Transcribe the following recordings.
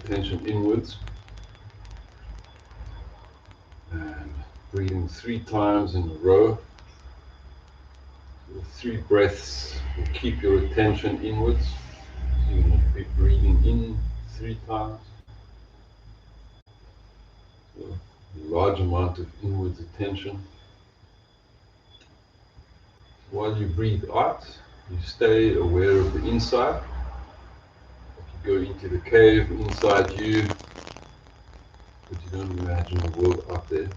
attention inwards. And breathing 3 times in a row. The 3 breaths will keep your attention inwards. So you're going to be breathing in 3 times. So a large amount of inwards attention. While you breathe out, you stay aware of the inside. Like you go into the cave inside you, but you don't imagine the world out there.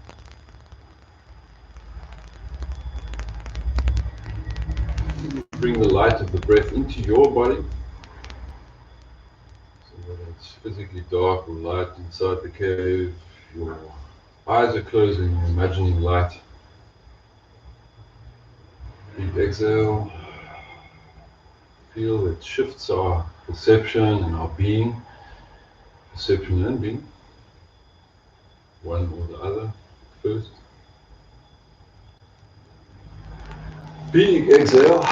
Bring the light of the breath into your body. So whether it's physically dark or light inside the cave, your eyes are closed and you're imagining light. Deep exhale. Feel it shifts our perception and our being. Perception and being. One or the other first. Big exhale.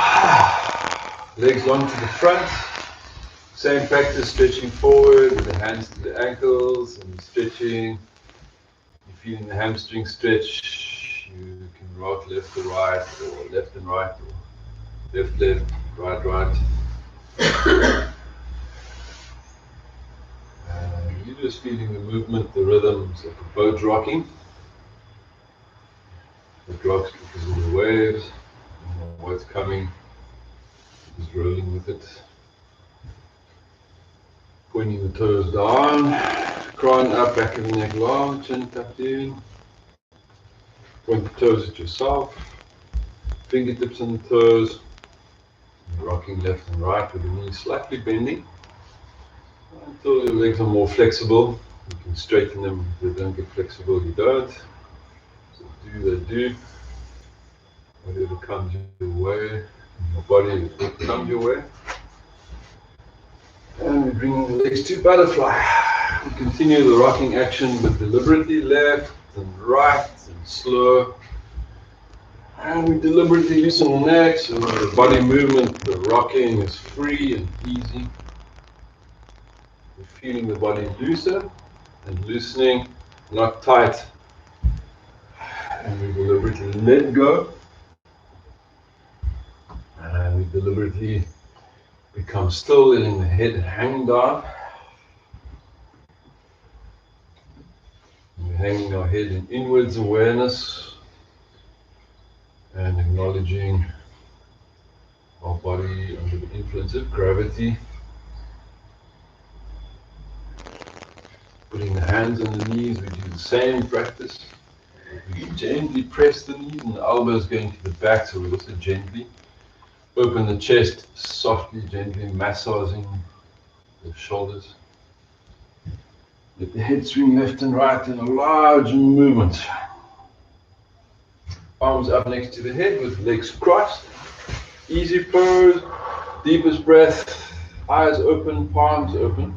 Legs long to the front. Same practice, stretching forward with the hands to the ankles and stretching. You're feeling the hamstring stretch. You can rock left to right, or left and right, or left, left, right, right. You're just feeling the movement, the rhythms of a boat rocking. It rocks because of the waves, and what's coming is rolling with it. Pointing the toes down, crown up, back of the neck long, chin tucked in. Point the toes at yourself, fingertips on the toes, rocking left and right with the knees slightly bending until your legs are more flexible. You can straighten them. If they don't get flexible, you don't. So do they do. Whatever comes your way, your body will come your way. And we bring the legs to butterfly. We continue the rocking action, but deliberately left and right and slow. And we deliberately loosen the neck so the body movement, the rocking is free and easy. We're feeling the body loosen and loosening, not tight. And we deliberately let go. And we deliberately become still, letting the head hang down. We're hanging our head in inwards awareness and acknowledging our body under the influence of gravity. Putting the hands on the knees, we do the same practice. We gently press the knees and the elbows going to the back, so we also gently open the chest, softly, gently massaging the shoulders. Let the head swing left and right in a large movement. Arms up next to the head with legs crossed. Easy pose, deepest breath, eyes open, palms open.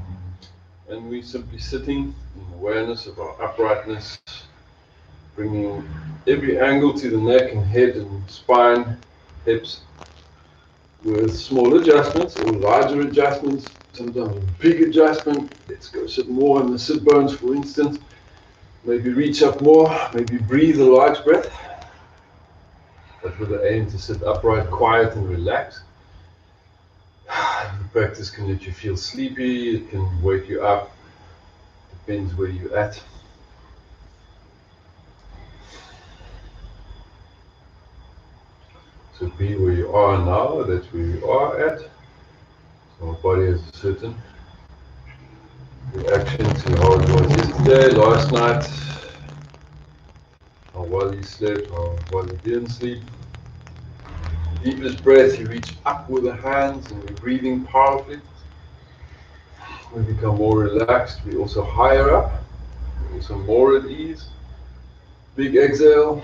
And we're simply sitting in awareness of our uprightness, bringing every angle to the neck and head and spine, hips, with small adjustments or larger adjustments, sometimes a big adjustment. Let's go sit more on the sit bones, for instance. Maybe reach up more, maybe breathe a large breath, but with the aim to sit upright, quiet and relaxed. The practice can let you feel sleepy, it can wake you up, depends where you're at. So be where you are now, that's where you are at. So our body has a certain reaction to how it was yesterday, last night, or while you slept, or while you didn't sleep. Deepest breath, you reach up with the hands and we're breathing powerfully. We become more relaxed, we also higher up, we're also more at ease. Big exhale.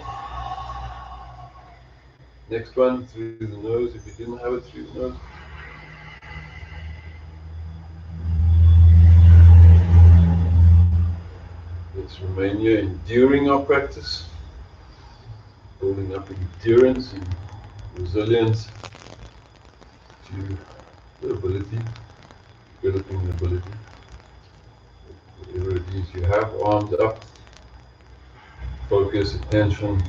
Next one through the nose, if you didn't have it through the nose. Let's remain here enduring our practice, building up endurance and resilience to the ability, developing the ability. Whatever it is you have, arms up, focus, attention.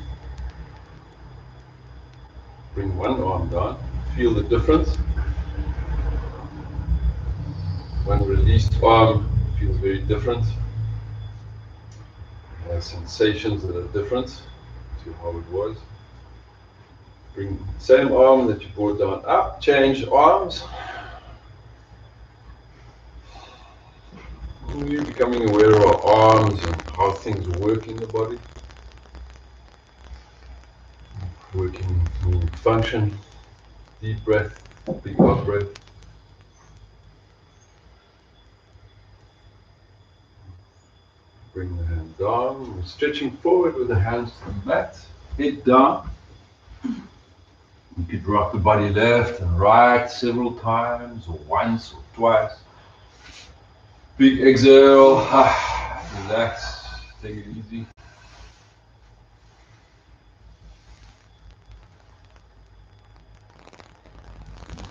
Bring one arm down, feel the difference. One released arm feels very different. It has sensations that are different to how it was. Bring the same arm that you brought down up, change arms. And you're becoming aware of our arms and how things work in the body. Working, meaning function, deep breath, big out breath. Bring the hand down. We're stretching forward with the hands to the mat, head down. You could rock the body left and right several times, or once or twice. Big exhale, relax, take it easy.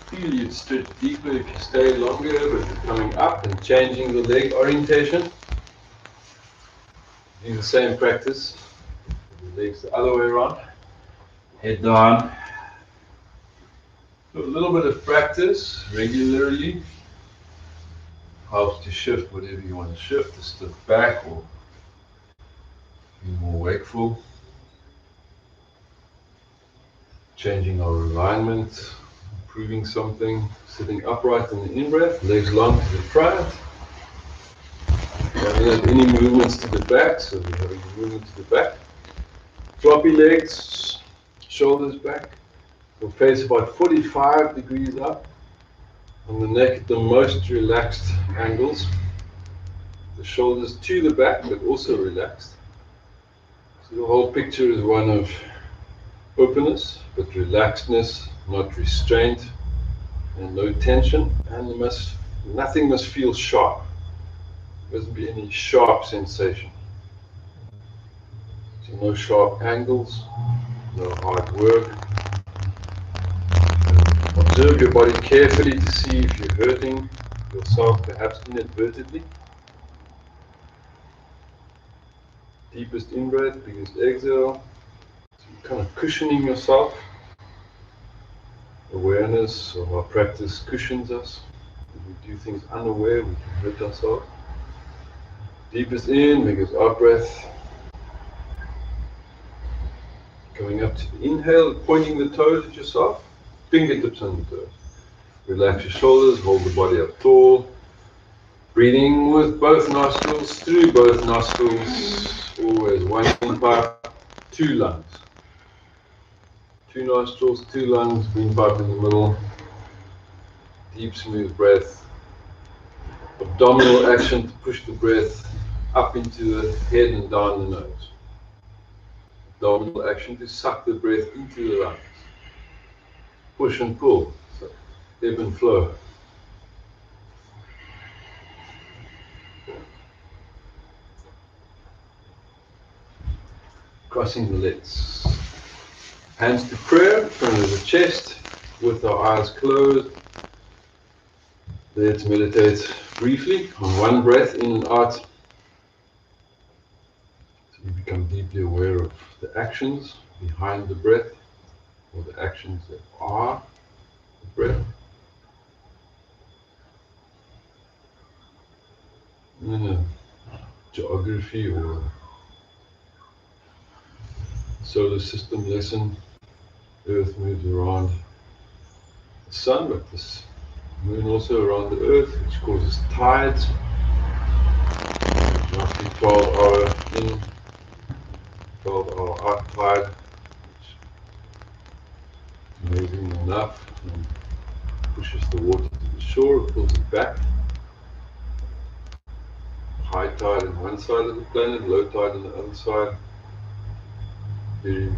Feel you'd stretch deeper if you stay longer, but you're coming up and changing the leg orientation. Do the same practice. The legs the other way around. Head down. So a little bit of practice regularly helps to shift whatever you want to shift, to step back or be more wakeful. Changing our alignment, improving something, sitting upright in the in-breath, legs long to the front. We haven't had any movements to the back, so we're having a movement to the back. Floppy legs, shoulders back. We'll face about 45 degrees up. On the neck at the most relaxed angles. The shoulders to the back, but also relaxed. So the whole picture is one of openness, but relaxedness, not restraint, and no tension. And nothing must feel sharp. There mustn't be any sharp sensation. So no sharp angles, no hard work. Observe your body carefully to see if you're hurting yourself, perhaps inadvertently. Deepest in-breath, biggest exhale. So you're kind of cushioning yourself. Awareness of our practice cushions us. If we do things unaware, we can hurt ourselves. Deepest in, biggest out breath. Going up to the inhale, pointing the toes at yourself. Fingertips on the toes. Relax your shoulders, hold the body up tall. Breathing with both nostrils, through both nostrils. Always one windpipe, two lungs. Two nostrils, two lungs, windpipe in the middle. Deep, smooth breath. Abdominal action to push the breath up into the head and down the nose. Abdominal action to suck the breath into the lungs. Push and pull, so ebb and flow. Crossing the legs. Hands to prayer, in front of the chest, with our eyes closed. Let's meditate briefly on one breath in and out. So you become deeply aware of the actions behind the breath, or the actions that are the breath. In a geography or solar system lesson, Earth moves around the sun, but this moon also around the Earth, which causes tides. Roughly 12-hour in, 12-hour out tide, which is amazing enough, and pushes the water to the shore, pulls it back. High tide on one side of the planet, low tide on the other side. Very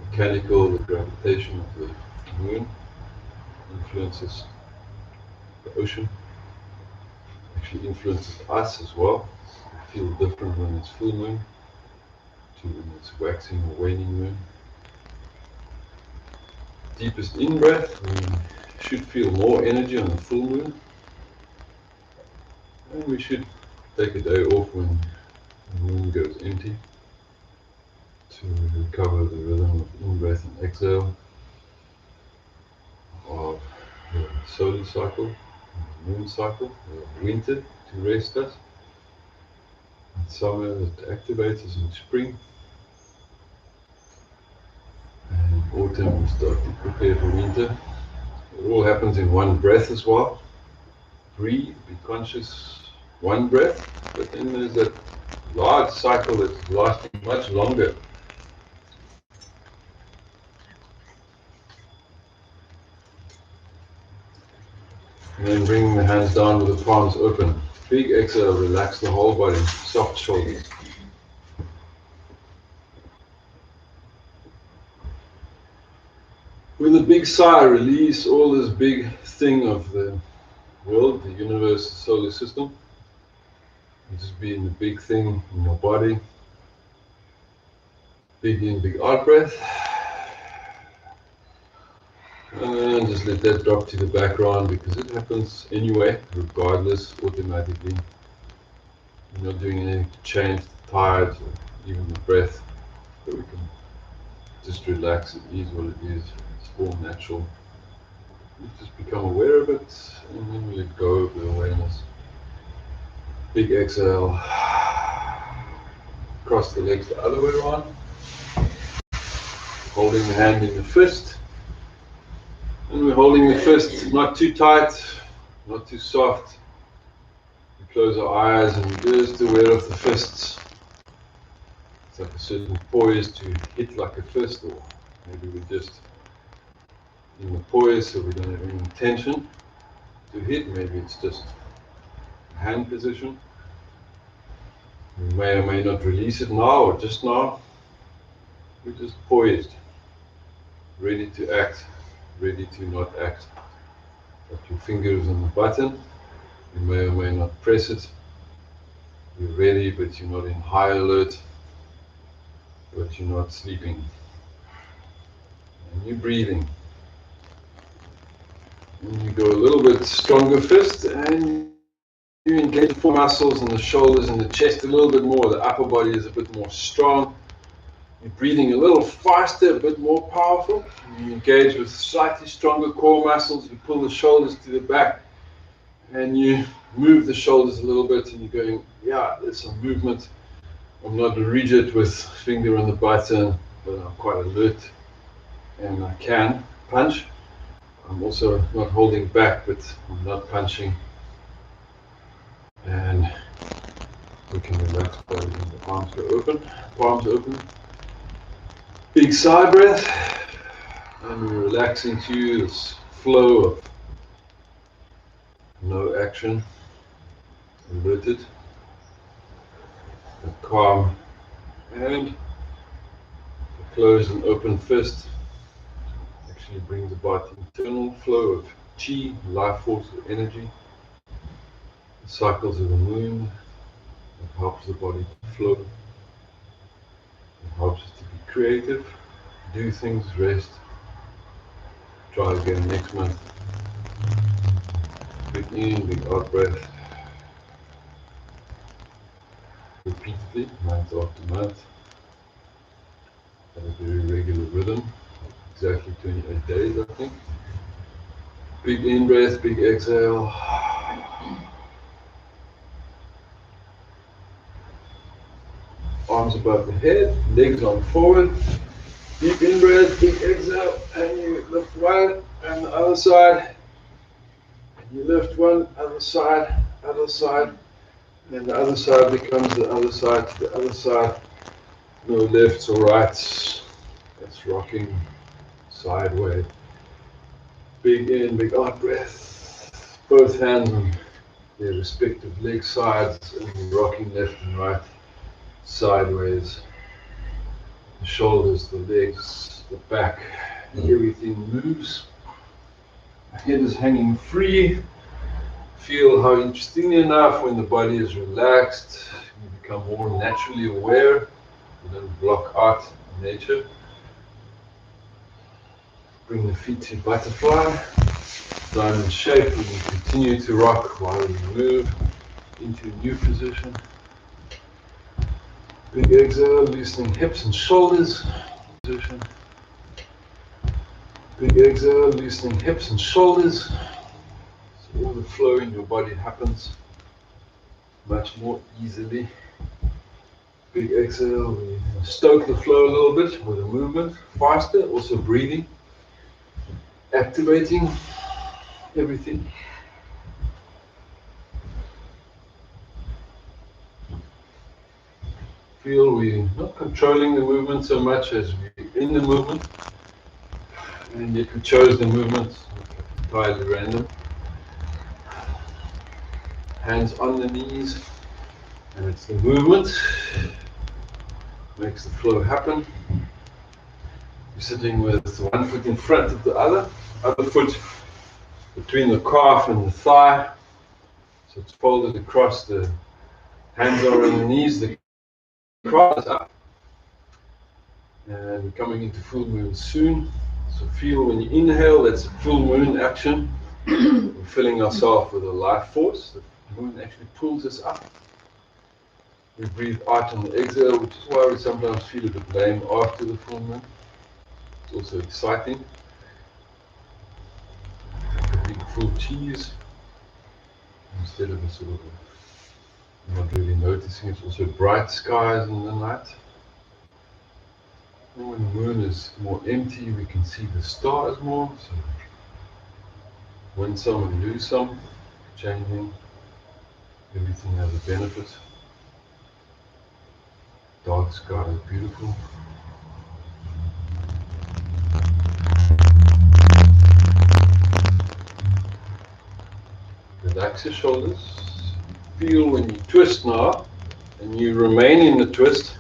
mechanical, the gravitation of the moon influences the ocean, actually influences us as well. We feel different when it's full moon to when it's waxing or waning moon. Deepest in-breath, we should feel more energy on the full moon. And we should take a day off when the moon goes empty to recover the rhythm of in-breath and exhale of the solar cycle, the moon cycle, the winter to rest us, and summer that activates us in spring, and autumn we start to prepare for winter. It all happens in one breath as well. Breathe, be conscious, one breath, but then there's that large cycle that's lasting much longer. And then bring the hands down with the palms open. Big exhale, relax the whole body, soft shoulders. With a big sigh, release all this big thing of the world, the universe, the solar system. And just being the big thing in your body. Big in, big out breath. And just let that drop to the background because it happens anyway, regardless, automatically. You're not doing anything to change the tides or even the breath, but we can just relax. It is what it is. It's all natural. We just become aware of it and then we let go of the awareness. Big exhale. Cross the legs the other way around. Holding the hand in the fist. And we're holding the fist not too tight, not too soft. We close our eyes and we're just aware of the fists. It's like a certain poise to hit like a fist, or maybe we're just in the poise so we don't have any intention to hit. Maybe it's just a hand position. We may or may not release it now or just now. We're just poised, ready to act, ready to not act. Got your fingers on the button. You may or may not press it. You're ready, but you're not in high alert, but you're not sleeping. And you're breathing. And you go a little bit stronger fist, and you engage the muscles in the shoulders and the chest a little bit more. The upper body is a bit more strong. You're breathing a little faster, a bit more powerful. You engage with slightly stronger core muscles. You pull the shoulders to the back, and you move the shoulders a little bit, and you're going, yeah, there's some movement. I'm not rigid with finger on the button, but I'm quite alert, and I can punch. I'm also not holding back, but I'm not punching. And we can relax body and the arms go open, palms open. Big sigh breath, and we relax into this flow of no action, alerted, a calm hand, a closed and open fist. Actually brings about internal flow of chi, life force, or energy. The cycles of the moon, it helps the body to flow. It helps us to be creative, do things, rest, try again next month. Big in, big out breath. Repeatedly, month after month, at a very regular rhythm, exactly 28 days I think. Big in breath, big exhale. Arms above the head, legs on forward. Deep in breath, big exhale, and you lift one and the other side. And you lift one, other side, and then the other side becomes the other side to the other side. No lefts or rights. That's rocking sideways. Big in, big out breath. Both hands on their respective leg sides and rocking left and right, sideways. The shoulders, the legs, the back, everything moves. The head is hanging free. Feel how, interestingly enough, when the body is relaxed, you become more naturally aware. You don't block out nature. Bring the feet to butterfly, diamond shape, and you continue to rock while you move. into a new position. Big exhale, loosening hips and shoulders. Position. Big exhale, loosening hips and shoulders. So all the flow in your body happens much more easily. Big exhale, we stoke the flow a little bit with a movement, faster, also breathing, activating everything. Feel we're not controlling the movement so much as we're in the movement, and yet we chose the movement entirely random. Hands on the knees, and it's the movement makes the flow happen. You're sitting with one foot in front of the other foot between the calf and the thigh, so it's folded across. The hands are on the knees, the cross up, and we're coming into full moon soon. So feel when you inhale, that's a full moon action. We're filling ourselves with a life force. The moon actually pulls us up. We breathe out on the exhale, which is why we sometimes feel a bit lame after the full moon. It's also exciting. A big full cheese instead of a sort of not really noticing. It's also bright skies in the night. And when the moon is more empty, we can see the stars more. So win some and lose some, changing. Everything has a benefit. Dark sky is beautiful. Relax your shoulders. Feel when you twist now, and you remain in the twist.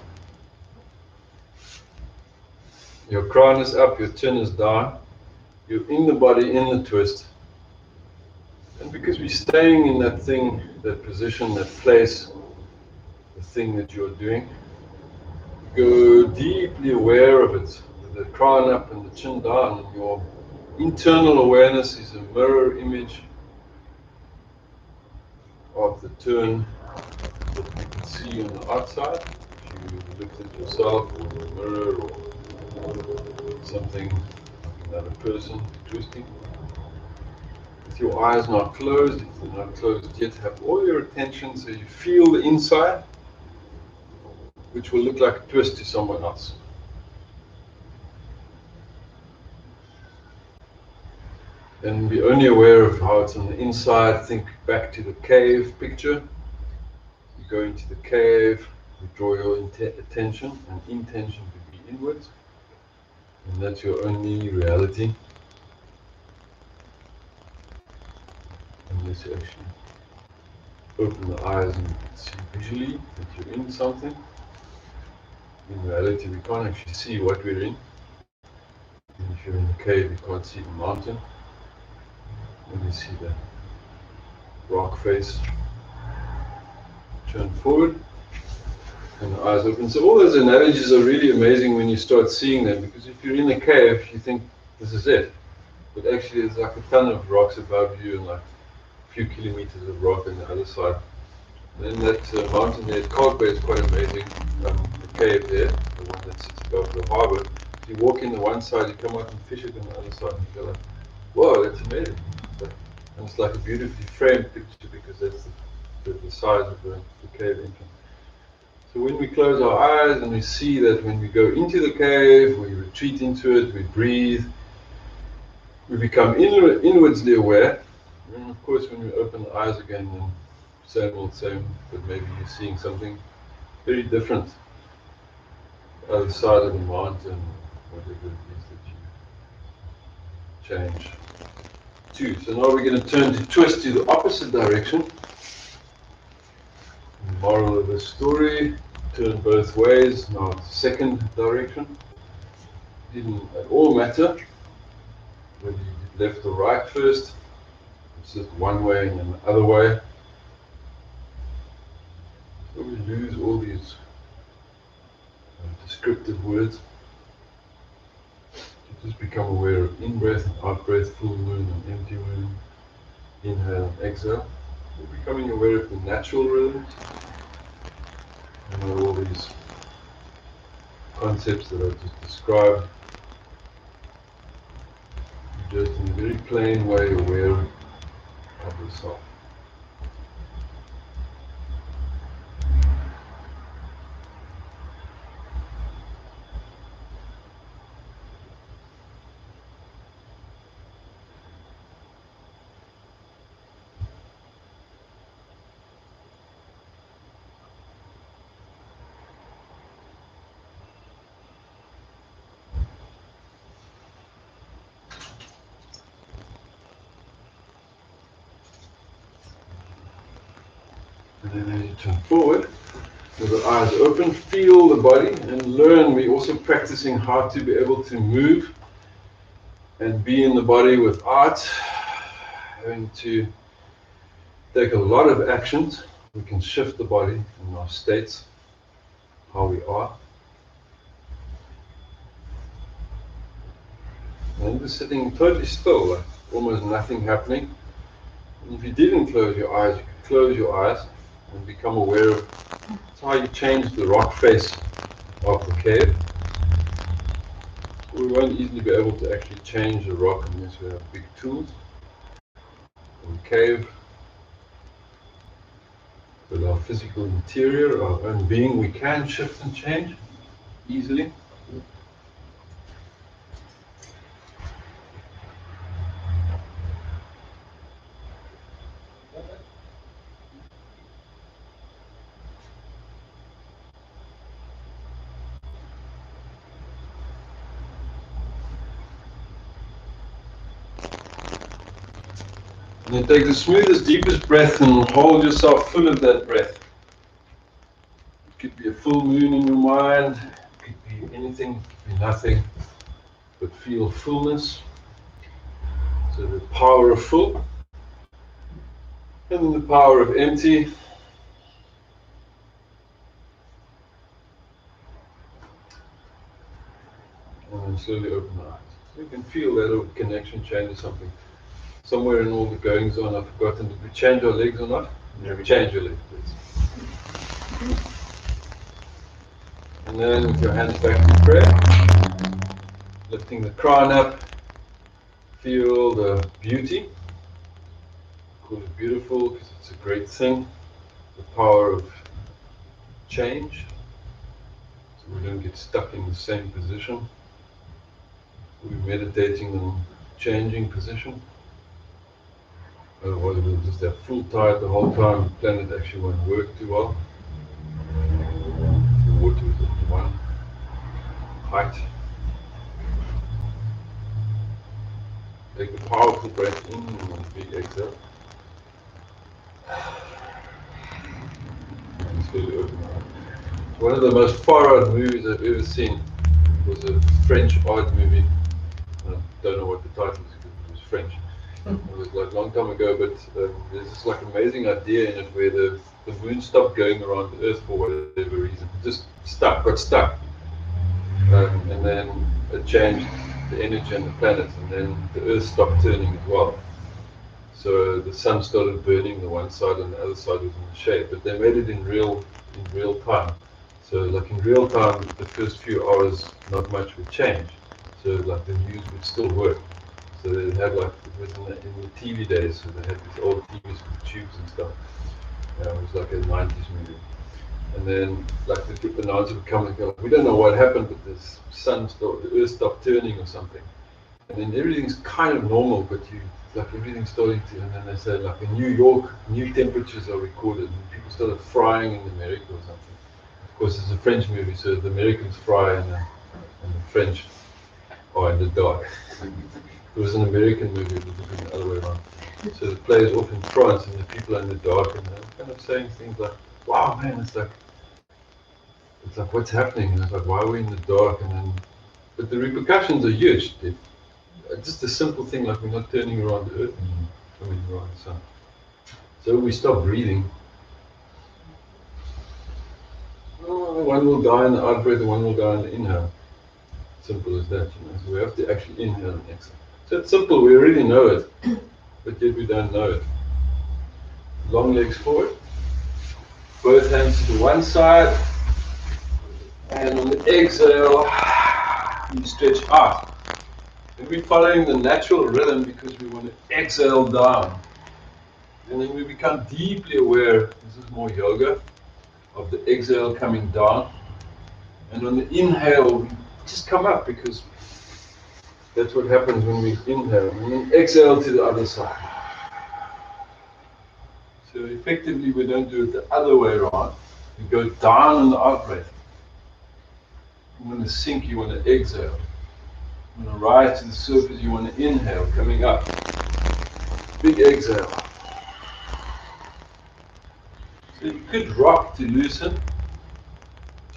Your crown is up, your chin is down. You're in the body, in the twist. And because we're staying in that thing, that position, that place, the thing that you're doing, go deeply aware of it, with the crown up and the chin down, and your internal awareness is a mirror image of the turn that you can see on the outside. If you looked at yourself or a mirror or something like another person twisting. With your eyes not closed, if they're not closed yet, have all your attention so you feel the inside, which will look like a twist to someone else. And be only aware of how it's on the inside. Think back to the cave picture. You go into the cave, you draw your attention and intention to be inwards. And that's your only reality. Unless you actually open the eyes and see visually that you're in something. In reality, we can't actually see what we're in. And if you're in the cave, you can't see the mountain. Only see the rock face. Turn forward and the eyes open. So all those analogies are really amazing when you start seeing them, because if you're in a cave, you think this is it. But actually there's like a ton of rocks above you and like a few kilometers of rock on the other side. And that mountain there, Kotze, is quite amazing. The cave there, the one that sits above the harbour. If you walk in the one side, you come out and fish it on the other side. And you go like, whoa, that's amazing. And it's like a beautifully framed picture because that's the size of the cave entrance. So when we close our eyes and we see that when we go into the cave, we retreat into it, we breathe, we become inwardly aware. And of course when we open the eyes again, then same old same, but maybe you're seeing something very different. The other side of the mountain, whatever it is that you change to. So now we're going to turn to twist to the opposite direction. The moral of the story, turn both ways, now it's the second direction. It didn't at all matter whether you did left or right first. It's just one way and then the other way. So we lose all these descriptive words. You just become aware of in-breath and out-breath, full moon and empty moon, inhale and exhale. We're becoming aware of the natural rhythms. All these concepts that I just described. Just in a very plain way aware of yourself. And then as you turn forward, with the eyes open, feel the body and learn. We're also practicing how to be able to move and be in the body without having to take a lot of actions. We can shift the body in our states, how we are. And just sitting totally still, like almost nothing happening. And if you didn't close your eyes, you could close your eyes and become aware of how you change the rock face of the cave. We won't easily be able to actually change the rock unless we have big tools. In the cave, with our physical interior, our own being, we can shift and change easily. And then take the smoothest, deepest breath and hold yourself full of that breath. It could be a full moon in your mind, it could be anything, it could be nothing, but feel fullness. So the power of full, and then the power of empty. And then slowly open the eyes. So you can feel that little connection changes something. Somewhere in all the goings on, I've forgotten, did we change our legs or not? Yeah, we Change your legs, please. And then with your hands back to prayer, lifting the crown up, feel the beauty. Call it beautiful because it's a great thing. The power of change, so we don't get stuck in the same position. We're meditating on changing position. Otherwise we'll just have full tide the whole time. The planet actually won't work too well. The water is at one height. Take a powerful breath in and a big exhale. And slowly open the eyes. One of the most far-out movies I've ever seen was a French art movie. I don't know what the title is because it was French. It was like a long time ago, but there's this like amazing idea in it where the moon stopped going around the Earth for whatever reason. It just got stuck. And then it changed the energy on the planet, and then the Earth stopped turning as well. So the sun started burning the one side and the other side was in the shade, but they made it in real time. So like in real time, the first few hours, not much would change. So like the news would still work. So they had like, it was in the TV days, so they had these old TVs with tubes and stuff. It was like a 90s movie. And then like the announcer would come and go, we don't know what happened, but the Earth stopped turning or something. And then everything's kind of normal, but like everything's starting to, and then they say like in New York, new temperatures are recorded, and people started frying in America or something. Of course, it's a French movie, so the Americans fry and the French are in the dark. It was an American movie, it would have been the other way around. So the players off in France, and the people are in the dark, and they're kind of saying things like, wow, man, it's like, what's happening? And it's like, why are we in the dark? And then, but the repercussions are huge. Just a simple thing like we're not turning around the Earth anymore, around the sun. So we stop breathing. One will die in the out breath, and one will die in the inhale. Simple as that, So we have to actually inhale and exhale. So it's simple, we already know it, but yet we don't know it. long legs forward. Both hands to the one side. And on the exhale, you stretch out. And we're following the natural rhythm because we want to exhale down. And then we become deeply aware, this is more yoga, of the exhale coming down. And on the inhale, we just come up because that's what happens when we inhale. And then exhale to the other side. So effectively, we don't do it the other way around. We go down on the out breath. You want to sink, you want to exhale. You want to rise to the surface, you want to inhale, coming up. Big exhale. So you could rock to loosen.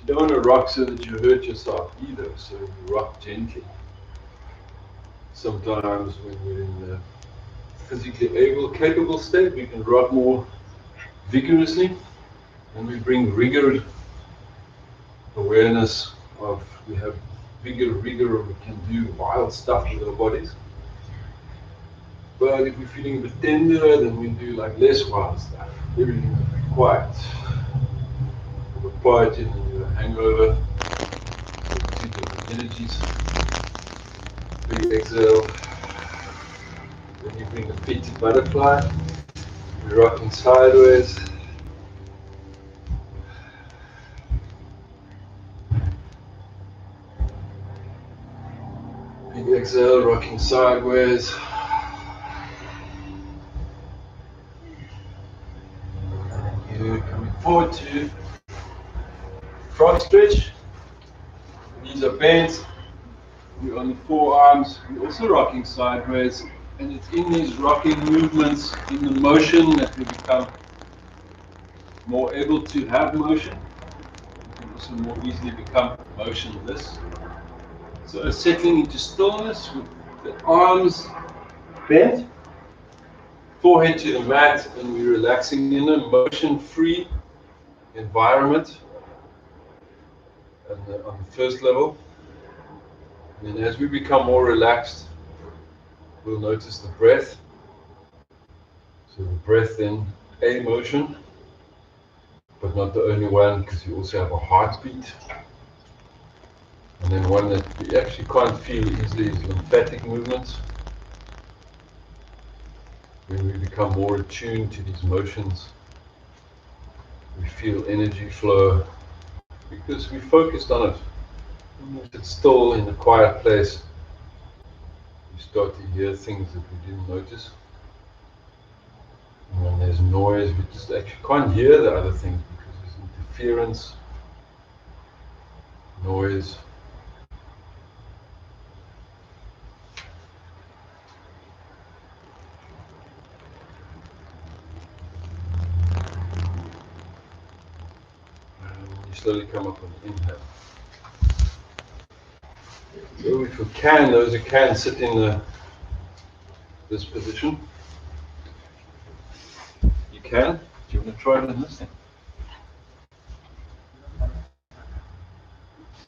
You don't want to rock so that you hurt yourself either, so you rock gently. Sometimes when we're in the physically capable state, we can rock more vigorously, and we bring rigor, awareness of, we have rigor, we can do wild stuff with our bodies. But if we're feeling a bit tender, then we do like less wild stuff. Everything will be quiet. We're quiet in a hangover, two different energies. Big exhale. Then you bring the feet to butterfly. We're rocking sideways. Big exhale, rocking sideways. You're coming forward to frog stretch. Knees are bent. We're on the forearms. We're also rocking sideways. And it's in these rocking movements, in the motion, that we become more able to have motion. We can also more easily become motionless. So settling into stillness with the arms bent, forehead to the mat, and we're relaxing in a motion-free environment on the first level. And then as we become more relaxed, we'll notice the breath. So the breath then, a motion, but not the only one, because you also have a heartbeat. And then one that we actually can't feel easily is lymphatic movements. When we become more attuned to these motions, we feel energy flow because we focused on it. When we sit still in a quiet place, you start to hear things that we didn't notice. And when there's noise, we just actually can't hear the other things because there's interference, noise. You slowly come up on the inhale. So if you can, those who can, sit in this position. You can. Do you want to try it in this thing?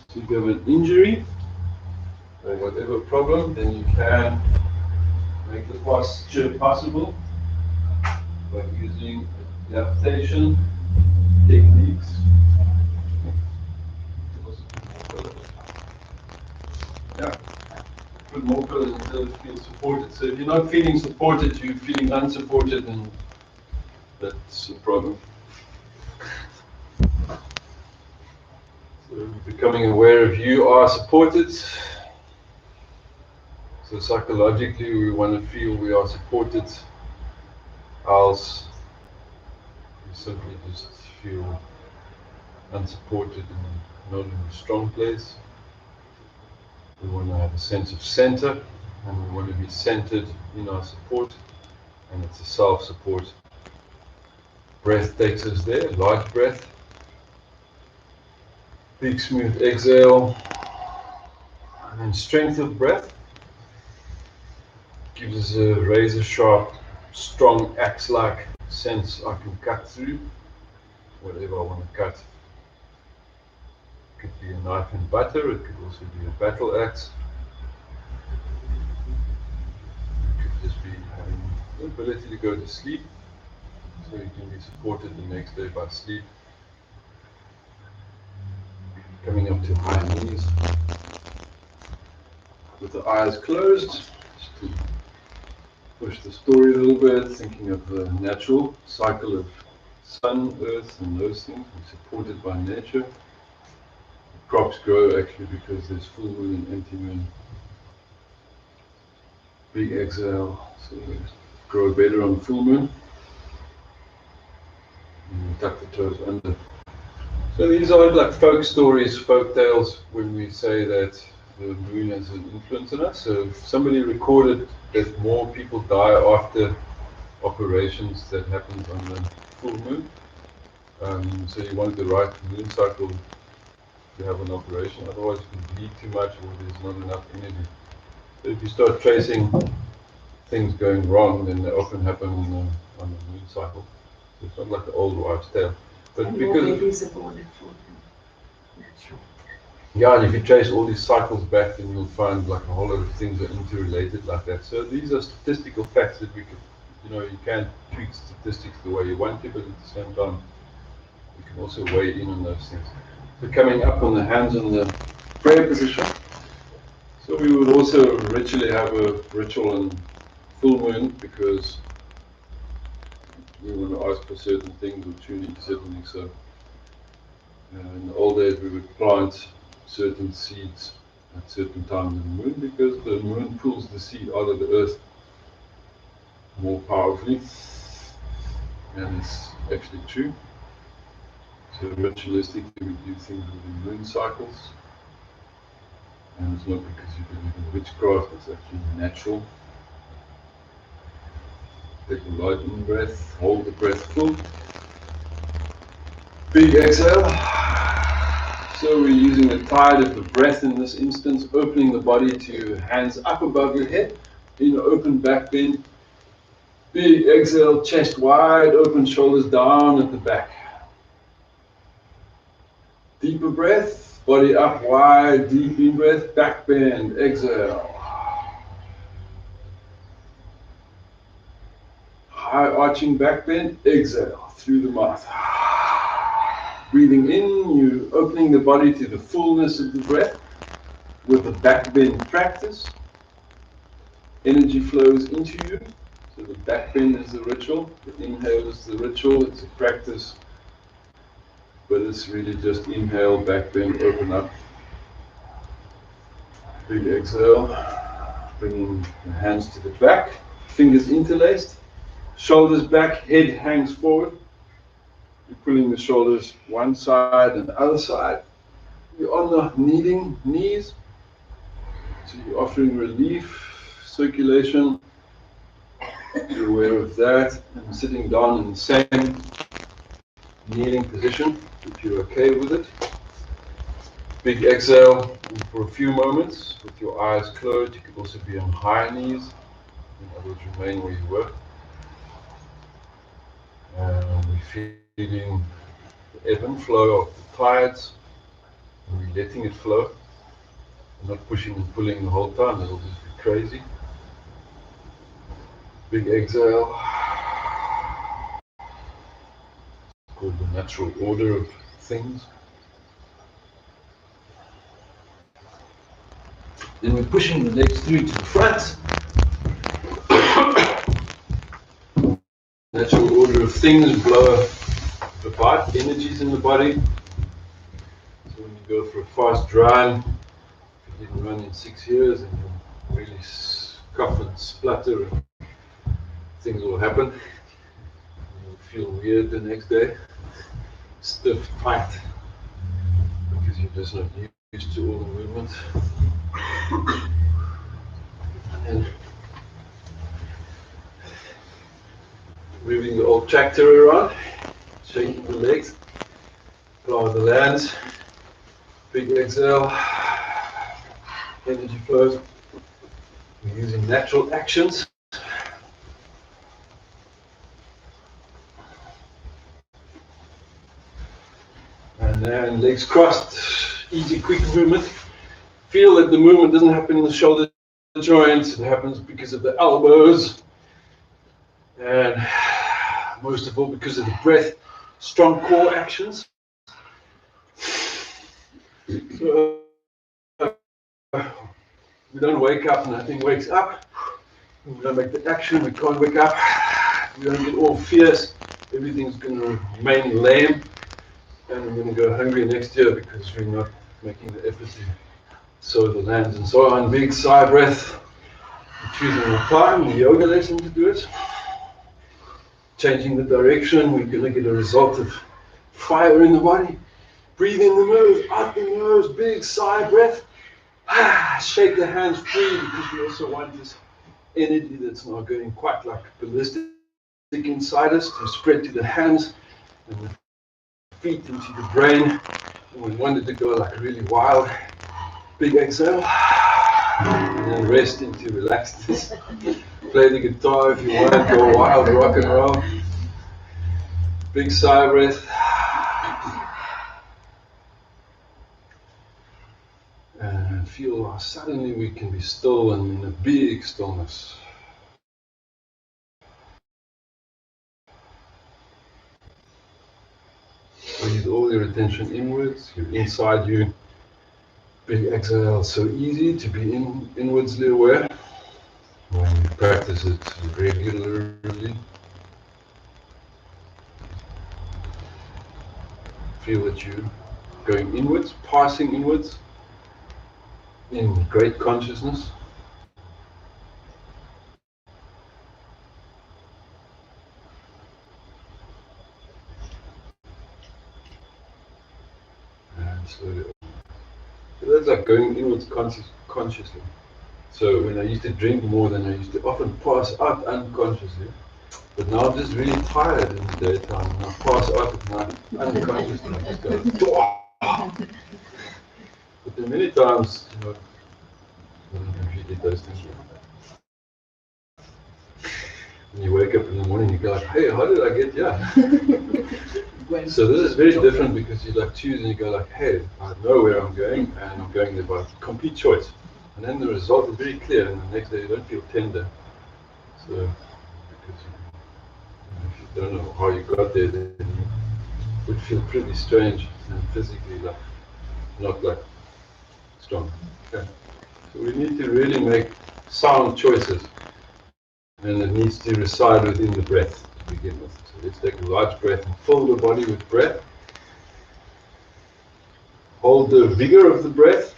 So if you have an injury or whatever problem, then you can make the posture possible by using adaptation techniques. Yeah, put more pillows until it feels supported. So if you're not feeling supported, you're feeling unsupported, and that's a problem. So becoming aware if you are supported. So psychologically, we want to feel we are supported, else we simply just feel unsupported and not in a strong place. We want to have a sense of center, and we want to be centered in our support, and it's a self-support. Breath takes us there, large breath. Big smooth exhale, and then strength of breath gives us a razor sharp, strong axe-like sense. I can cut through whatever I want to cut. It could be a knife and butter, it could also be a battle axe. It could just be having the ability to go to sleep. So you can be supported the next day by sleep. Coming up to high knees with the eyes closed, just to push the story a little bit, thinking of the natural cycle of sun, earth, and those things. We're supported by nature. The crops grow actually because there's full moon and empty moon. Big exhale, so they grow better on full moon. And you tuck the toes under. So these are like folk stories, folk tales, when we say that the moon has an influence on us. So somebody recorded that more people die after operations that happens on the full moon. So you want the right moon cycle to have an operation, otherwise you can bleed too much or there's not enough energy. So if you start tracing things going wrong, then they often happen on the moon cycle. So it's not like the old wives' tale. But and because more babies are born at full moon. Natural. yeah, and if you trace all these cycles back, then you'll find like a whole lot of things are interrelated like that. So these are statistical facts that we could, you can't treat statistics the way you want to, but at the same time, you can also weigh in on those things. So coming up on the hands in the prayer position. So we would also ritually have a ritual on full moon because we want to ask for certain things or tune into certain things. So in the old days, we would plant certain seeds at certain times in the moon because the moon pulls the seed out of the earth more powerfully, and it's actually true. So ritualistically, we do things within moon cycles, and it's not because you believe in witchcraft; it's actually natural. Take a light in breath, hold the breath full. Big exhale. So we're using the tide of the breath in this instance, opening the body to hands up above your head, in an open back bend. Big exhale, chest wide open, shoulders down at the back. Deeper breath, body up wide, deep in breath, back bend, exhale. High arching back bend, exhale through the mouth. Breathing in, you opening the body to the fullness of the breath with the back bend practice. Energy flows into you. So the back bend is the ritual, the inhale is the ritual, it's a practice, but it's really just inhale, back bend, open up. Big exhale, bringing the hands to the back, fingers interlaced, shoulders back, head hangs forward. You're pulling the shoulders one side and the other side. You're on the kneading knees, so you're offering relief, circulation. You're aware of that, and sitting down in the same kneeling position, if you're okay with it. Big exhale for a few moments with your eyes closed. You could also be on high knees. In other words, remain where you were. We're feeling the ebb and flow of the tides. And we're letting it flow. We're not pushing and pulling the whole time. It'll just be crazy. Big exhale. It's called the natural order of things. Then we're pushing the legs through to the front. Natural order of things, blow apart energies in the body. So when you go for a fast run, if you didn't run in 6 years and you really cough and splutter, things will happen. You'll feel weird the next day, stiff, tight, because you're just not used to all the movement. And moving the old tractor around, shaking the legs, plow the lands, big exhale, energy flows. We're using natural actions. And then legs crossed, easy, quick movement. Feel that the movement doesn't happen in the shoulder joints, it happens because of the elbows. And most of all because of the breath, strong core actions. So we don't wake up, nothing wakes up. We don't make the action, we can't wake up. We don't get all fierce. Everything's going to remain lame. And we're going to go hungry next year because we're not making the effort to sow the lands and so on. Big sigh breath. We're choosing the time, the yoga lesson to do it. Changing the direction, we're going to get a result of fire in the body. Breathe in the nose, out the nose, big sigh breath. Shake the hands free because we also want this energy that's not going quite like ballistic inside us to spread to the hands and the feet into the brain. And we want it to go like really wild. Big exhale. And then rest into relaxedness. Play the guitar if you want, go wild, rock and roll. Big sigh breath. And feel how suddenly we can be still and in a big stillness. Breathe all your attention inwards, you're inside you. Big exhale, so easy to be inwardly aware when you practice it regularly. Feel that you're going inwards, passing inwards in great consciousness. And slowly. So that's like going inwards consciously. So when I used to drink more than I used to often pass out unconsciously. But now I'm just really tired in the daytime and I pass out at night unconsciously. I just go, but then many times, I don't know if you did those things. When you wake up in the morning, you go like, hey, how did I get here? So this is very different because you like choose and you go like, hey, I know where I'm going and I'm going there by complete choice. And then the result is very clear and the next day you don't feel tender. So, because if you don't know how you got there, then you would feel pretty strange and physically like, not like strong. Okay. So we need to really make sound choices. And it needs to reside within the breath to begin with. So let's take a large breath and fill the body with breath. Hold the vigor of the breath,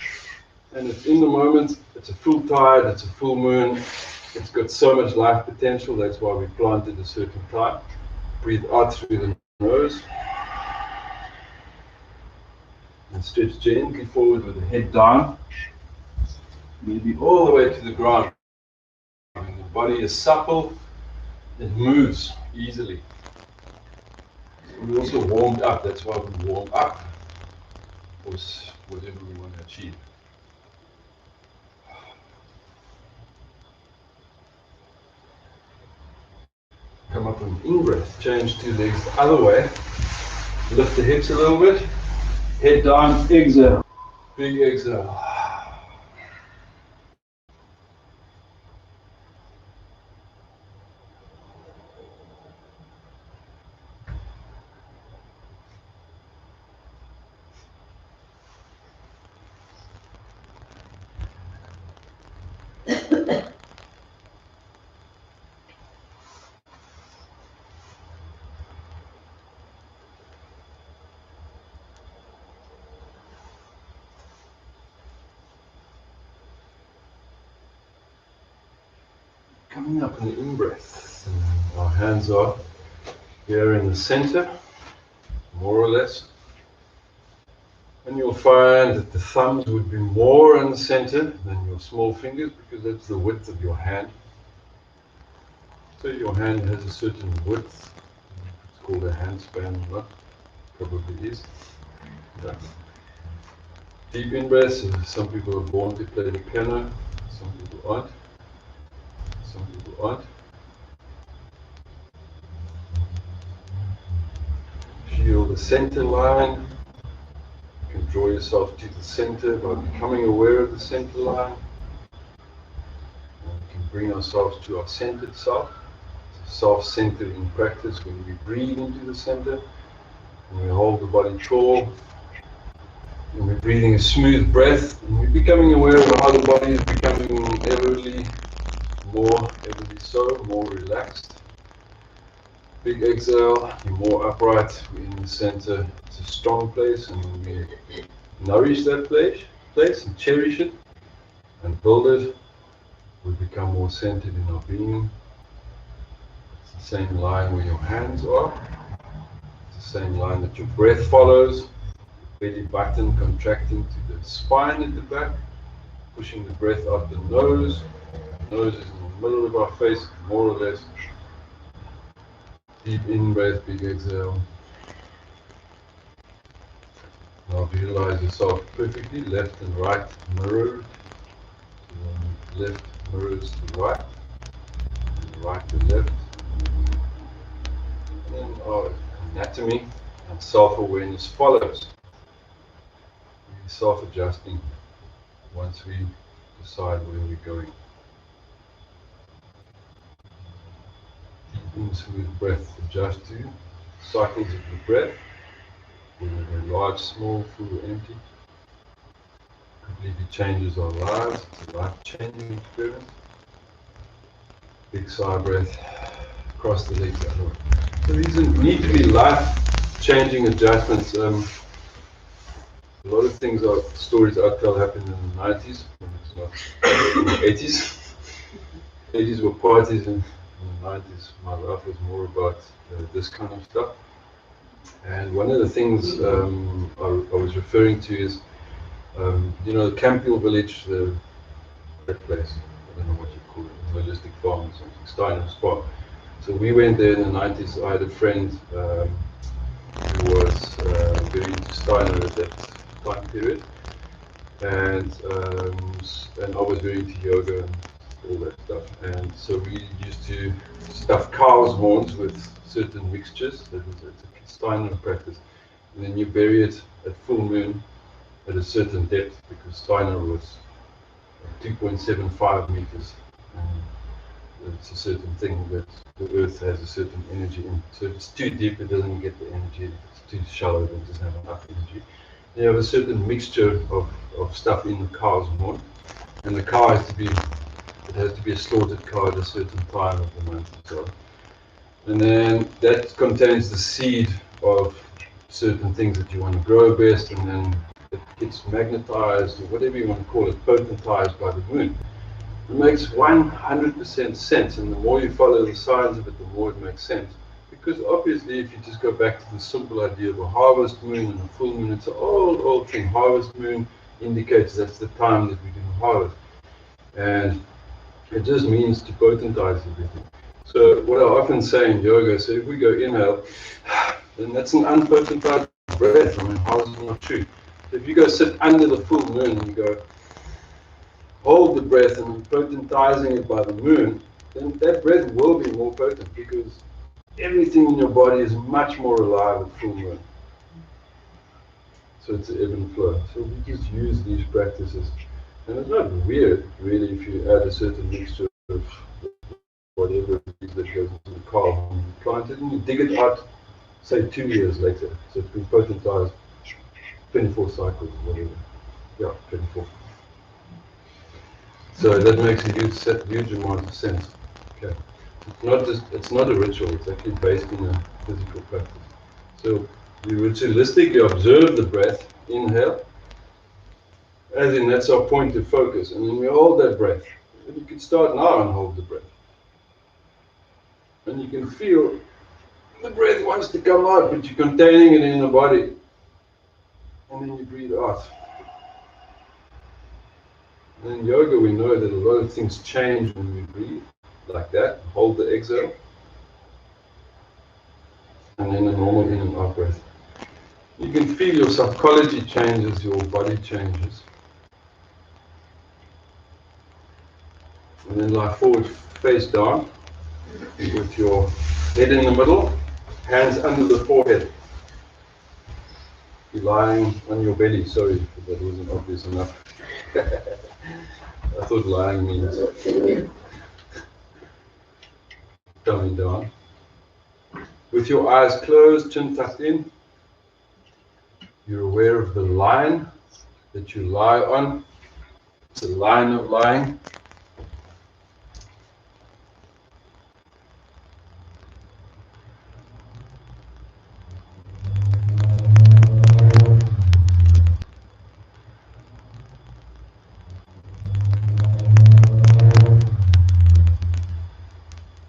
and it's in the moment, it's a full tide, it's a full moon, it's got so much life potential, that's why we plant at a certain time. Breathe out through the nose. And stretch gently forward with the head down. Maybe all the way to the ground. When the body is supple, it moves easily. We also warmed up, that's why we warm up for whatever we want to achieve. Come up on in-breath, change 2 legs the other way. Lift the hips a little bit, head down, exhale. Big exhale. Coming up in the in-breath, our hands are here in the center, more or less. And you'll find that the thumbs would be more in the center than your small fingers because that's the width of your hand. So your hand has a certain width. It's called a hand span or not. Probably is. Yeah. Deep in-breath, some people are born to play the piano, some people aren't. Some people aren't. Feel the center line. You can draw yourself to the center by becoming aware of the center line. And we can bring ourselves to our centered self. self-centered in practice when we breathe into the center and we hold the body tall. And we're breathing a smooth breath, and we're becoming aware of how the body is becoming everly so, more relaxed. Big exhale, you're more upright, we're in the center. It's a strong place, and we nourish that place and cherish it and build it. We become more centered in our being. It's the same line where your hands are. It's the same line that your breath follows. Belly button contracting to the spine at the back, pushing the breath out the nose. Nose is in the middle of our face, more or less. Deep in breath, big exhale. Now visualize yourself perfectly, left and right mirrored. Left mirrors to right, and right to left. And then our anatomy and self-awareness follows. We're self-adjusting once we decide where we're going. Deep in smooth breath, adjust to cycles of the breath, whether they're large, small, full, empty. Completely changes our lives. It's a life-changing experience. Big sigh breath, cross the legs out. So these need to be life-changing adjustments. A lot of things, stories I tell happened in the 90s, and it's not in the 80s. 80s were parties, and in the 90s my life was more about this kind of stuff. And one of the things I was referring to is, the Campbell village, that place, I don't know what you call it, holistic farm or something, Steiner's farm. So we went there in the 90s. I had a friend who was very into Steiner at that time period, and I was very into yoga and all that stuff. And so we used to stuff cow's horns with certain mixtures. It's a Steiner practice, and then you bury it at full moon at a certain depth, because Steiner was 2.75 meters. It's a certain thing that the earth has a certain energy in. So if it's too deep, it doesn't get the energy. If it's too shallow, it doesn't have enough energy. You have a certain mixture of stuff in the cow's horn, and the cow has to be a slaughtered cow at a certain time of the month. So, and then that contains the seed of certain things that you want to grow best, and then it gets magnetized, or whatever you want to call it, potentized by the moon. It makes 100% sense, and the more you follow the signs of it, the more it makes sense. Because obviously, if you just go back to the simple idea of a harvest moon and a full moon, it's an old thing. Harvest moon indicates that's the time that we can harvest. And it just means to potentize everything. So what I often say in yoga, so if we go inhale, then that's an unpotentized breath. I mean, how is it not true? So if you go sit under the full moon and you go, hold the breath and potentizing it by the moon, then that breath will be more potent, because everything in your body is much more alive at full moon. So it's an ebb and flow. So we just use these practices. And it's not weird, really, if you add a certain mixture of whatever it is that goes into the cow and you plant it and you dig it out, say 2 years later. So it's been potentized 24 cycles or whatever. Yeah, 24. So that makes a huge amount of sense. Okay. It's not a ritual, it's actually based in a physical practice. So you ritualistically observe the breath, inhale, as in that's our point of focus, and then we hold that breath. And you can start now and hold the breath. And you can feel the breath wants to come out, but you're containing it in the body. And then you breathe out. And in yoga, we know that a lot of things change when we breathe, like that. Hold the exhale. And then a normal in and out breath. You can feel your psychology changes, your body changes. And then lie forward, face down, with your head in the middle, hands under the forehead. You're lying on your belly. Sorry if that wasn't obvious enough. I thought lying means tummy down. With your eyes closed, chin tucked in, you're aware of the line that you lie on. It's a line of lying.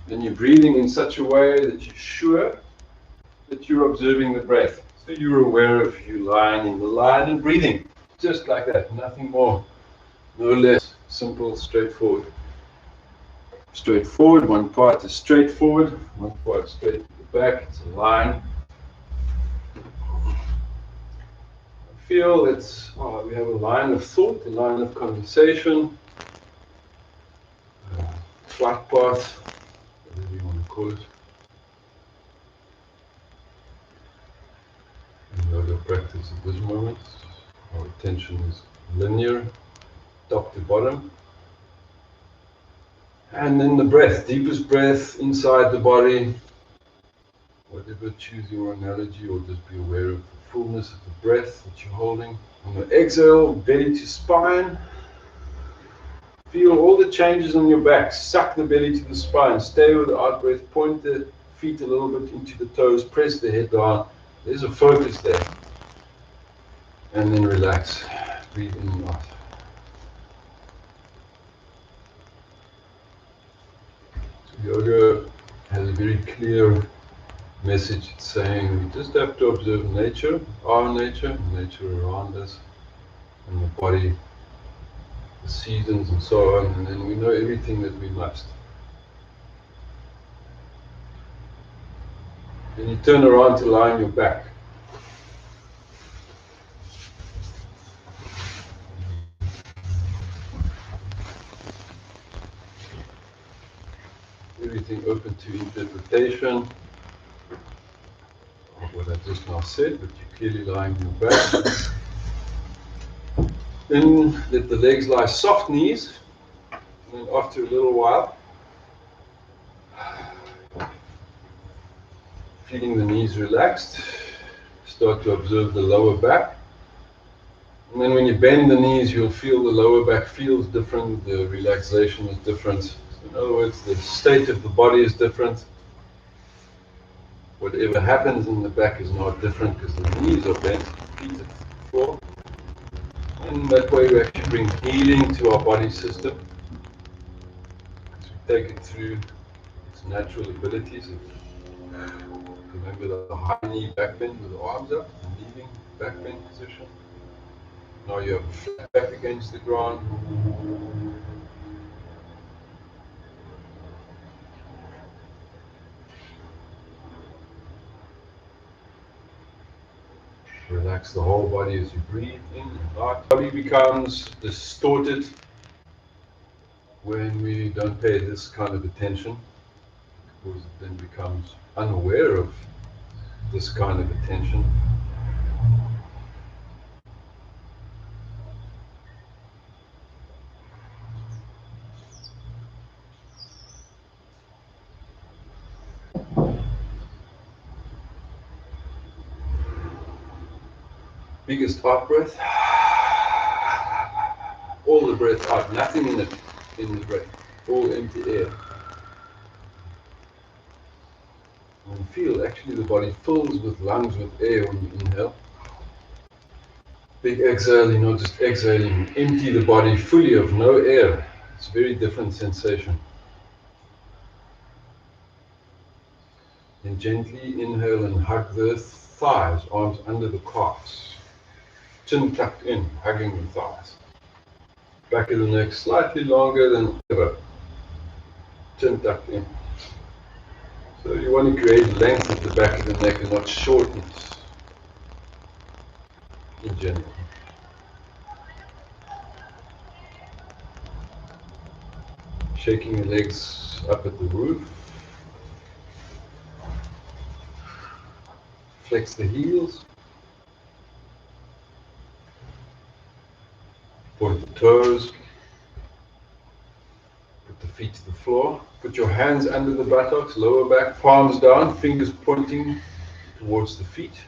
And you're breathing in such a way that you're sure that you're observing the breath. So you're aware of you lying in the line and breathing. Just like that, nothing more, no less. Simple, straightforward. Straightforward, one part is straightforward, one part straight to the back, it's a line. Feel it's, we have a line of thought, a line of conversation, flight path, whatever you want to call it. In yoga practice at this moment, our attention is linear, top to bottom. And then the breath, deepest breath inside the body, whatever, choose your analogy, or just be aware of the fullness of the breath that you're holding. On the exhale, belly to spine. Feel all the changes on your back. Suck the belly to the spine. Stay with the out breath. Point the feet a little bit into the toes. Press the head down. There's a focus there. And then relax. Breathe in and out. So yoga has a very clear message. It's saying we just have to observe nature, our nature, nature around us, and the body, the seasons and so on, and then we know everything that we must. Then you turn around to lie on your back. Everything open to interpretation of what I just now said, but you're clearly lying on your back. Then let the legs lie soft knees, and then after a little while, feeling the knees relaxed, start to observe the lower back. And then when you bend the knees, you'll feel the lower back feels different, the relaxation is different. So in other words, the state of the body is different. Whatever happens in the back is now different because the knees are bent, feet at the floor. And that way we actually bring healing to our body system. As we take it through its natural abilities of, remember the high knee back bend with the arms up, the leaving back bend position. Now you have a flat back against the ground. Relax the whole body as you breathe in and out. The body becomes distorted when we don't pay this kind of attention, because it then becomes unaware of this kind of attention. Biggest out breath. All the breath out, nothing in it, in the breath, all empty air. And feel actually the body fills with lungs with air when you inhale. Big exhale, you're not just exhaling, empty the body fully of no air. It's a very different sensation. Then gently inhale and hug the thighs, arms under the calves. Chin tucked in, hugging the thighs. Back of the neck slightly longer than ever. Chin tucked in. So you want to create length at the back of the neck and not shortness in general. Shaking the legs up at the roof. Flex the heels. Point the toes. Put the feet to the floor. Put your hands under the buttocks, lower back, palms down, fingers pointing towards the feet.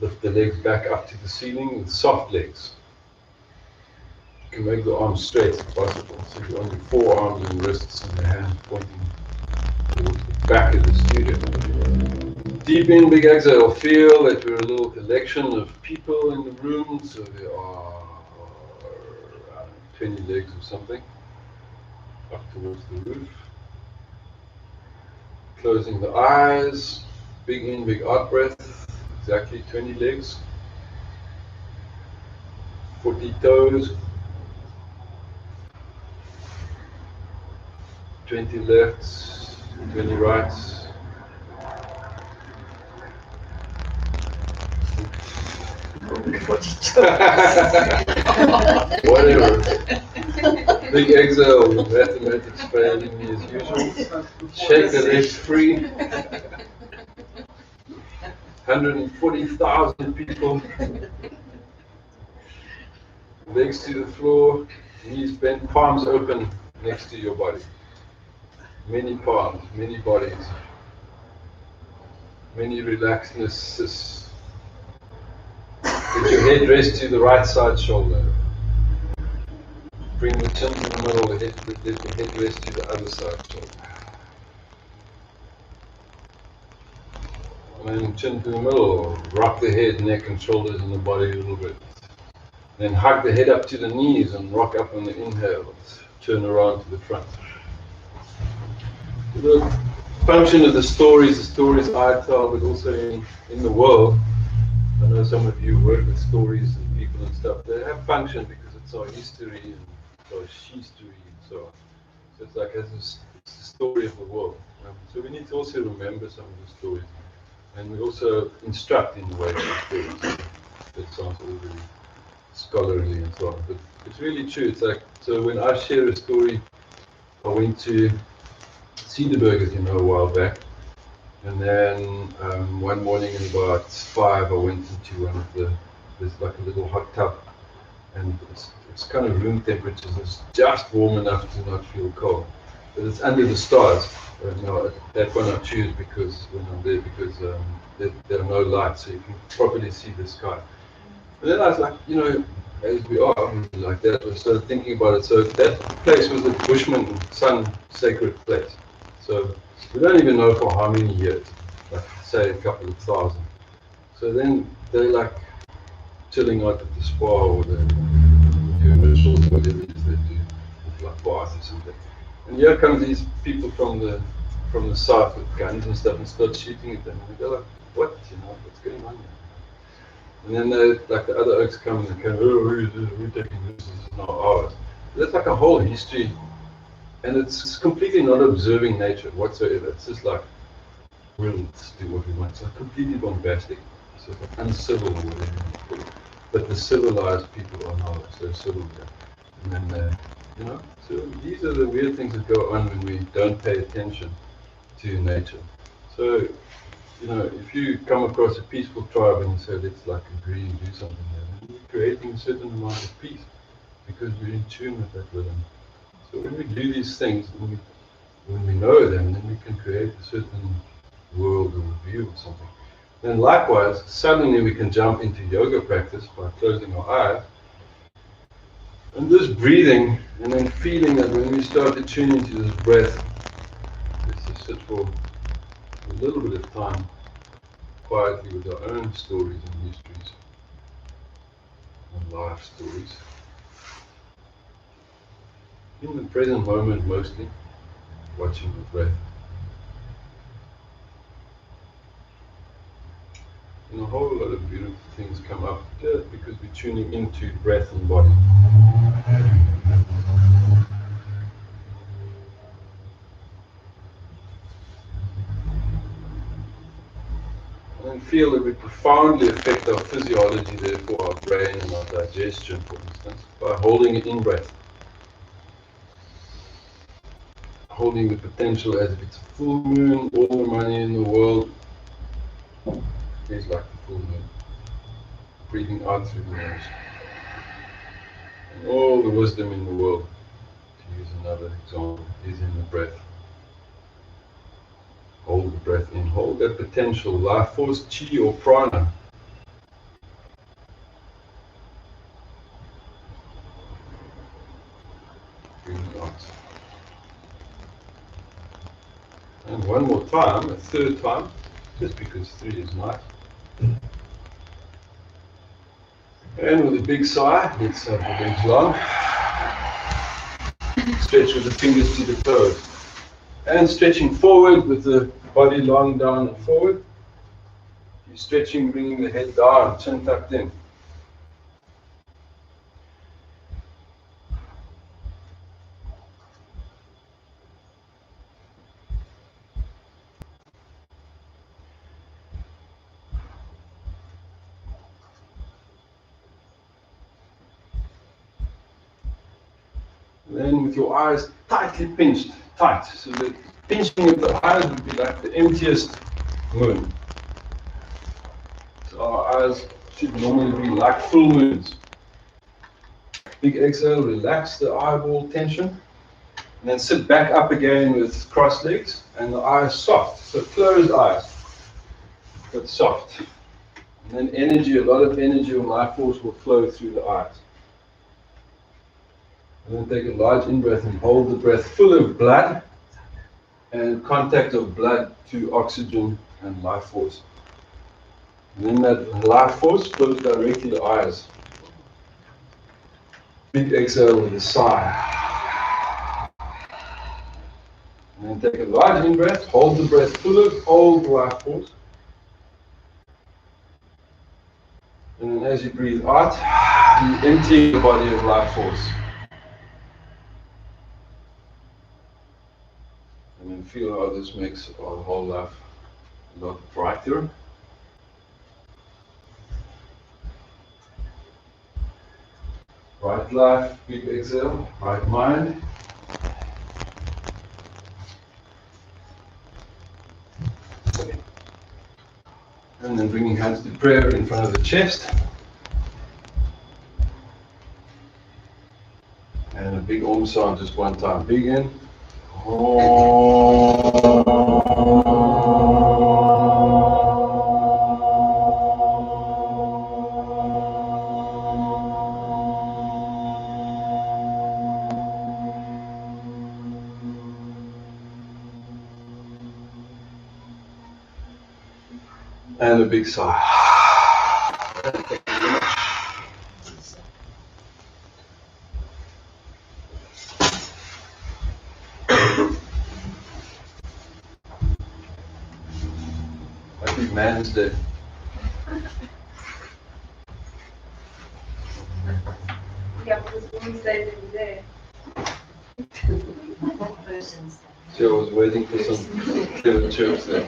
Lift the legs back up to the ceiling with soft legs. You can make the arms straight if possible. So you're on your forearms and wrists and your hands pointing towards the back of the studio. Deep in, big exhale. Feel that we're a little collection of people in the room. So there are around 20 legs or something up towards the roof. Closing the eyes. Big in, big out breath. Exactly 20 legs. 40 toes. 20 lefts, 20 rights. Whatever. Big exhale, mathematics failing me as usual. Shake the legs free. 140,000 people. Legs to the floor, knees bent, palms open next to your body. Many palms, many bodies, many relaxednesses. Let your head rest to the right side shoulder. Bring the chin to the middle, let the head rest to the other side shoulder. And then chin to the middle, rock the head, neck and shoulders in the body a little bit. Then hug the head up to the knees and rock up on the inhale. Turn around to the front. The function of the stories I tell, but also in the world. I know some of you work with stories and people and stuff. They have function because it's our history and it's our history and so on. So it's like it's the story of the world. So we need to also remember some of the stories. And we also instruct in the way of the stories. That sounds all really scholarly and so on. But it's really true. It's like, so when I share a story, I went to Cederberg, as you know, a while back. And then one morning at about 5, I went into one of there's like a little hot tub. And it's kind of room temperatures. It's just warm enough to not feel cold. But it's under the stars. That one I choose because when I'm there, because there are no lights, so you can properly see the sky. And then I was like, as we are like that, I started thinking about it. So that place was a Bushman Sun sacred place. So we don't even know for how many years, like say a couple of thousand. So then they're like chilling out at the spa or the rituals, whatever it is they do, with like bars or something. And here comes these people from the south with guns and stuff and start shooting at them. And they go like, what's going on here? And then like the other oaks come and they go, we're taking this is not ours. That's like a whole history, and it's completely not observing nature whatsoever. It's just like, we'll do what we want. It's like completely bombastic, so like uncivil or whatever you call it. But the civilized people are not so civil here. And then, so these are the weird things that go on when we don't pay attention to nature. So, if you come across a peaceful tribe and you say, let's like agree and do something there, then you're creating a certain amount of peace because we're in tune with that rhythm. So when we do these things, when we know them, then we can create a certain world or view of something. Then likewise, suddenly we can jump into yoga practice by closing our eyes and just breathing and then feeling that when we start to tune into this breath, let's just sit for a little bit of time quietly with our own stories and histories and life stories. In the present moment mostly, watching the breath. And a whole lot of beautiful things come up just because we're tuning into breath and body. And feel that we profoundly affect our physiology, therefore our brain and our digestion, for instance, by holding it in breath. Holding the potential as if it's a full moon, all the money in the world is like the full moon. Breathing out through the nose. And all the wisdom in the world, to use another example is in the breath. Hold the breath in, hold that potential life force, chi or prana. Breathe out. And one more time, a third time, just because 3 is nice. And with a big sigh, let's have the legs long. Stretch with the fingers to the toes. And stretching forward with the body long down and forward. You're stretching, bringing the head down, chin tucked in. Then with your eyes tightly pinched, tight. So the pinching of the eyes would be like the emptiest moon. So our eyes should normally be like full moons. Big exhale, relax the eyeball tension. And then sit back up again with crossed legs and the eyes soft. So closed eyes, but soft. And then energy, a lot of energy or life force will flow through the eyes. And then take a large in-breath and hold the breath full of blood and contact of blood to oxygen and life force. And then that life force flows directly to the eyes. Big exhale with a sigh. And then take a large in-breath, hold the breath full of old life force. And then as you breathe out, you empty the body of life force. And then feel how this makes our whole life a lot brighter. Bright life, big exhale, bright mind. And then bringing hands to prayer in front of the chest. And a big Om sound just one time. Big in. And a big sigh. Happy Man's Day. Yeah, because Women's Day is every day. So I was waiting for some clever jokes there.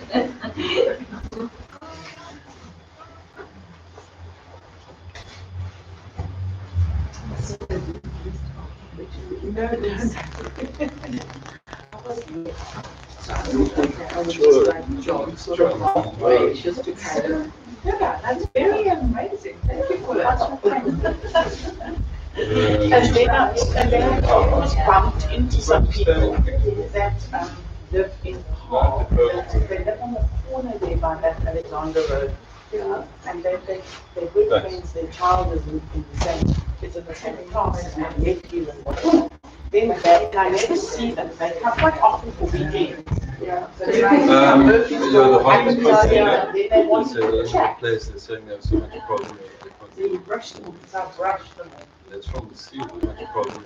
Yeah, that's very amazing. Thank you for that. And then I almost bumped into some people that live in Hall. They live on the corner there by that Alexander Road. And they're good friends, their child is in the same, it's in the same class as my nephew and whatever. Then I never see them, they come quite often for weekends. Yeah. So The Johann is supposed to They want say to the chat. place they're saying they have so much problem So you brush them, so I brushed them. That's from the seal, there's much problem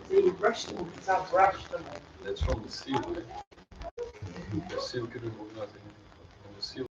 So you brush them, so I brushed them. That's from the seal. The seal couldn't organize anything from the seal.